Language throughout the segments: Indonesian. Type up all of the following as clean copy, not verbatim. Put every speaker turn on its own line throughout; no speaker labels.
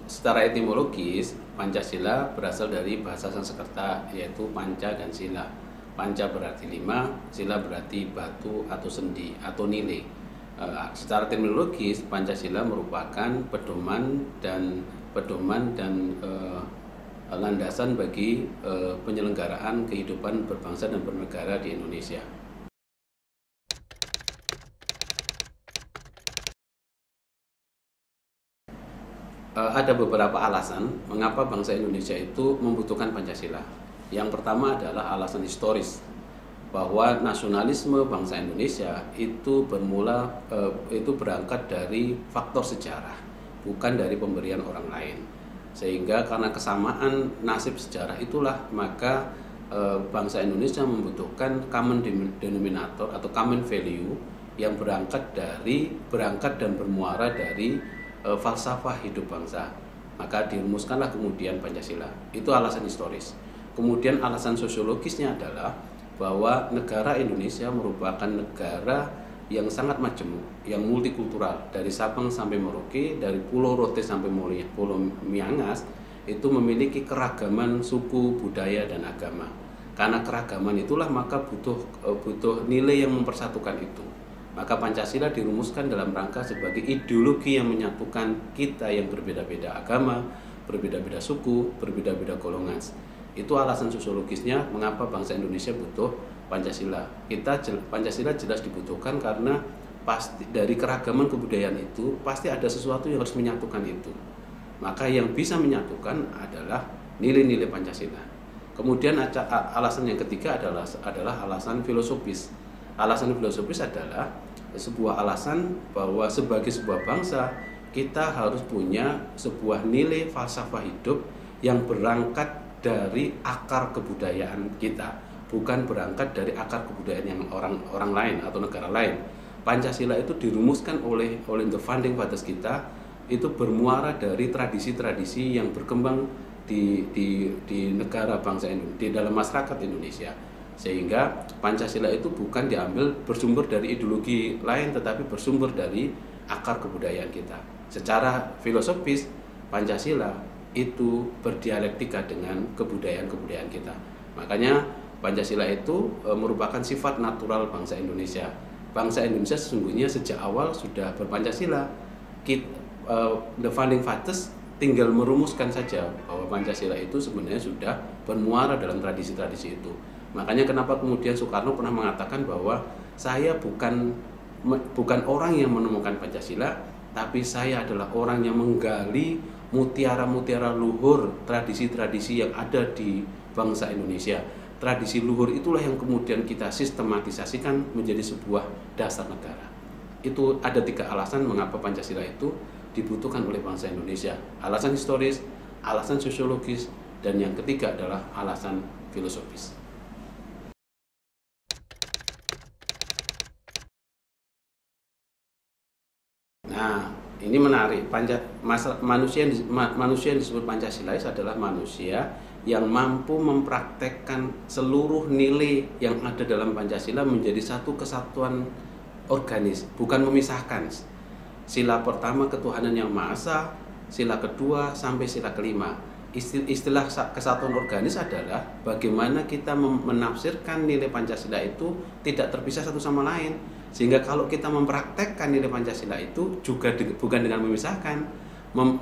Secara etimologis, Pancasila berasal dari bahasa Sanskerta, yaitu panca dan sila. Panca berarti 5, sila berarti batu atau sendi atau nilai. Secara etimologis, Pancasila merupakan pedoman dan landasan bagi penyelenggaraan kehidupan berbangsa dan bernegara di Indonesia. Ada beberapa alasan mengapa bangsa Indonesia itu membutuhkan Pancasila. Yang pertama adalah alasan historis, bahwa nasionalisme bangsa Indonesia itu berangkat dari faktor sejarah, bukan dari pemberian orang lain. Sehingga karena kesamaan nasib sejarah itulah maka bangsa Indonesia membutuhkan common denominator atau common value yang berangkat dan bermuara dari falsafah hidup bangsa. Maka dirumuskanlah kemudian Pancasila. Itu alasan historis. Kemudian alasan sosiologisnya adalah bahwa negara Indonesia merupakan negara yang sangat majemuk, yang multikultural, dari Sabang sampai Merauke, dari Pulau Rote sampai Pulau Miangas, itu memiliki keragaman suku, budaya, dan agama. Karena keragaman itulah maka butuh nilai yang mempersatukan itu. Maka Pancasila dirumuskan dalam rangka sebagai ideologi yang menyatukan kita yang berbeda-beda agama, berbeda-beda suku, berbeda-beda golongan. Itu alasan sosiologisnya mengapa bangsa Indonesia butuh Pancasila. Pancasila jelas dibutuhkan karena pasti dari keragaman kebudayaan itu pasti ada sesuatu yang harus menyatukan itu. Maka yang bisa menyatukan adalah nilai-nilai Pancasila. Kemudian alasan yang ketiga adalah alasan filosofis. Alasan filosofis adalah sebuah alasan bahwa sebagai sebuah bangsa kita harus punya sebuah nilai falsafah hidup yang berangkat dari akar kebudayaan kita, bukan berangkat dari akar kebudayaan yang orang lain atau negara lain. Pancasila itu dirumuskan oleh the founding fathers kita, itu bermuara dari tradisi-tradisi yang berkembang di negara bangsa Indonesia, di dalam masyarakat Indonesia. Sehingga Pancasila itu bukan diambil bersumber dari ideologi lain, tetapi bersumber dari akar kebudayaan kita. Secara filosofis, Pancasila itu berdialektika dengan kebudayaan-kebudayaan kita. Makanya Pancasila itu merupakan sifat natural bangsa Indonesia. Bangsa Indonesia sesungguhnya sejak awal sudah berpancasila. The founding fathers tinggal merumuskan saja bahwa Pancasila itu sebenarnya sudah bermuara dalam tradisi-tradisi itu. Makanya kenapa kemudian Soekarno pernah mengatakan bahwa saya bukan orang yang menemukan Pancasila, tapi saya adalah orang yang menggali mutiara-mutiara luhur tradisi-tradisi yang ada di bangsa Indonesia. Tradisi luhur itulah yang kemudian kita sistematisasikan menjadi sebuah dasar negara. Itu ada 3 alasan mengapa Pancasila itu dibutuhkan oleh bangsa Indonesia. Alasan historis, alasan sosiologis, dan yang ketiga adalah alasan filosofis. Nah, ini menarik. Manusia yang disebut Pancasilais adalah manusia yang mampu mempraktekkan seluruh nilai yang ada dalam Pancasila menjadi satu kesatuan organis, bukan memisahkan. Sila pertama ketuhanan yang Maha Esa, sila kedua sampai sila kelima. Istilah kesatuan organis adalah bagaimana kita menafsirkan nilai Pancasila itu tidak terpisah satu sama lain. Sehingga kalau kita mempraktekkan nilai Pancasila itu juga bukan dengan memisahkan,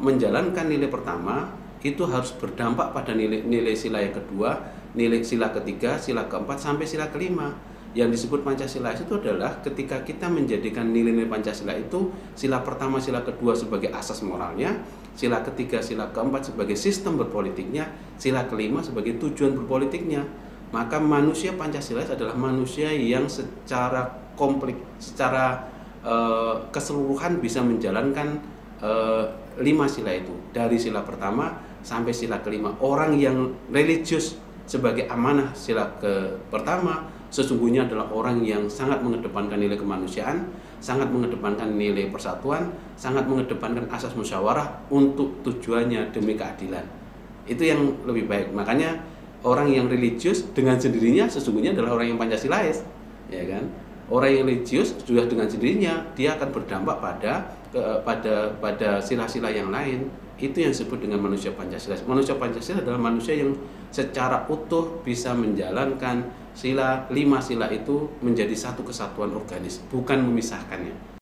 menjalankan nilai pertama itu harus berdampak pada nilai sila yang kedua, nilai sila ketiga, sila keempat sampai sila kelima. Yang disebut Pancasila itu adalah ketika kita menjadikan nilai-nilai Pancasila itu sila pertama, sila kedua sebagai asas moralnya, sila ketiga, sila keempat sebagai sistem berpolitiknya, sila kelima sebagai tujuan berpolitiknya. Maka manusia Pancasilais adalah manusia yang secara komplit, secara keseluruhan bisa menjalankan 5 sila itu, dari sila pertama sampai sila kelima. Orang yang religius sebagai amanah sila pertama sesungguhnya adalah orang yang sangat mengedepankan nilai kemanusiaan, sangat mengedepankan nilai persatuan, sangat mengedepankan asas musyawarah untuk tujuannya demi keadilan. Itu yang lebih baik. Makanya orang yang religius dengan sendirinya sesungguhnya adalah orang yang Pancasilais, ya kan? Orang yang religius juga dengan sendirinya dia akan berdampak pada sila-sila yang lain. itu yang disebut dengan manusia Pancasila. Manusia Pancasila adalah manusia yang secara utuh bisa menjalankan 5 sila itu menjadi satu kesatuan organis, bukan memisahkannya.